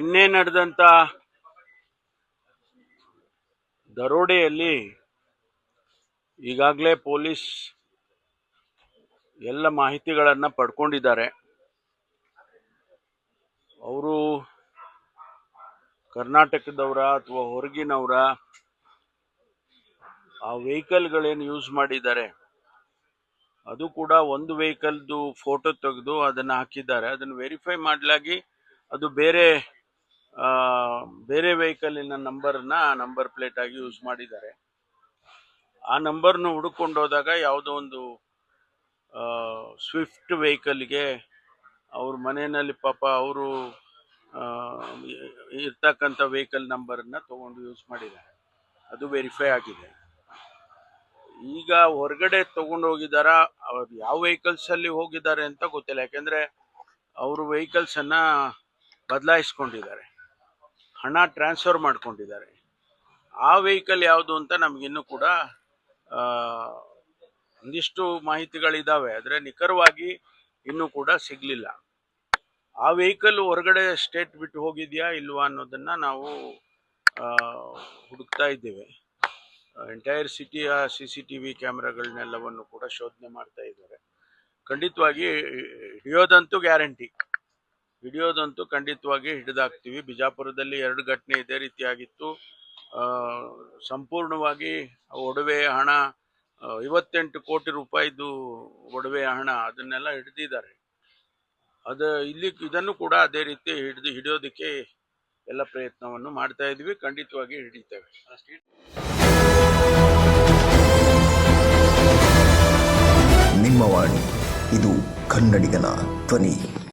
ನಿನ್ನೆ ನಡೆದಂತ ದರೋಡೆಯಲ್ಲಿ ಈಗಾಗಲೇ ಪೊಲೀಸ್ ಎಲ್ಲ ಮಾಹಿತಿಗಳನ್ನು ಪಡ್ಕೊಂಡಿದ್ದಾರೆ. ಅವರು ಕರ್ನಾಟಕದವರ ಅಥವಾ ಹೊರಗಿನವರ ಆ ವೆಹಿಕಲ್ಗಳೇನು ಯೂಸ್ ಮಾಡಿದ್ದಾರೆ ಅದು ಕೂಡ ಒಂದು ವೆಹಿಕಲ್ದು ಫೋಟೋ ತೆಗೆದು ಅದನ್ನು ಹಾಕಿದ್ದಾರೆ. ಅದನ್ನು ವೆರಿಫೈ ಮಾಡಲಾಗಿ ಅದು ಬೇರೆ ವೆಹಿಕಲಿನ ನಂಬರ್ ಪ್ಲೇಟ್ ಆಗಿ ಯೂಸ್ ಮಾಡಿದ್ದಾರೆ. ಆ ನಂಬರ್ನು ಹುಡುಕೊಂಡು ಹೋದಾಗ ಯಾವುದೋ ಒಂದು ಸ್ವಿಫ್ಟ್ ವೆಹಿಕಲ್ಗೆ ಅವ್ರ ಮನೆಯಲ್ಲಿ ಪಾಪ ಅವರು ಇರ್ತಕ್ಕಂಥ ವೆಹಿಕಲ್ ನಂಬರನ್ನ ತಗೊಂಡು ಯೂಸ್ ಮಾಡಿದ್ದಾರೆ. ಅದು ವೆರಿಫೈ ಆಗಿದೆ. ಈಗ ಹೊರಗಡೆ ತಗೊಂಡು ಹೋಗಿದಾರ, ಅವ್ರು ಯಾವ ವೆಹಿಕಲ್ಸ್ ಅಲ್ಲಿ ಹೋಗಿದ್ದಾರೆ ಅಂತ ಗೊತ್ತಿಲ್ಲ. ಯಾಕೆಂದ್ರೆ ಅವರು ವೆಹಿಕಲ್ಸ್ ಅನ್ನ ಬದಲಾಯಿಸ್ಕೊಂಡಿದ್ದಾರೆ, ಹಣ ಟ್ರಾನ್ಸ್ಫರ್ ಮಾಡ್ಕೊಂಡಿದ್ದಾರೆ. ಆ ವೆಹಿಕಲ್ ಯಾವುದು ಅಂತ ನಮ್ಗಿನ್ನೂ ಕೂಡ ಒಂದಿಷ್ಟು ಮಾಹಿತಿಗಳಿದಾವೆ, ಆದರೆ ನಿಖರವಾಗಿ ಇನ್ನೂ ಕೂಡ ಸಿಗ್ಲಿಲ್ಲ. ಆ ವೆಹಿಕಲ್ ಹೊರಗಡೆ ಸ್ಟೇಟ್ ಬಿಟ್ಟು ಹೋಗಿದ್ಯಾ ಇಲ್ವಾ ಅನ್ನೋದನ್ನ ನಾವು ಹುಡುಕ್ತಾ ಇದ್ದೇವೆ. ಎಂಟೈರ್ ಸಿಟಿಯ CCTV ಕ್ಯಾಮ್ರಾಗಳನ್ನೆಲ್ಲವನ್ನು ಕೂಡ ಶೋಧನೆ ಮಾಡ್ತಾ ಇದ್ದಾರೆ. ಖಂಡಿತವಾಗಿ ಹಿಡಿಯೋದಂತೂ ಗ್ಯಾರಂಟಿ, ಹಿಡಿಯೋದಂತೂ ಖಂಡಿತವಾಗಿ ಹಿಡಿದಾಕ್ತೀವಿ. ಬಿಜಾಪುರದಲ್ಲಿ 2 ಘಟನೆ ಇದೇ ರೀತಿಯಾಗಿತ್ತು. ಸಂಪೂರ್ಣವಾಗಿ ಒಡವೆ ಹಣ 58 ಕೋಟಿ ರೂಪಾಯಿದು ಒಡವೆ ಹಣ ಅದನ್ನೆಲ್ಲ ಹಿಡಿದಿದ್ದಾರೆ. ಇದನ್ನು ಕೂಡ ಅದೇ ರೀತಿ ಹಿಡಿಯೋದಕ್ಕೆ ಎಲ್ಲ ಪ್ರಯತ್ನವನ್ನು ಮಾಡ್ತಾ ಇದ್ವಿ. ಖಂಡಿತವಾಗಿ ಹಿಡಿತೇವೆ. ನಿಮ್ಮ ವಾಣಿ, ಇದು ಕನ್ನಡಿಗನ ಧ್ವನಿ.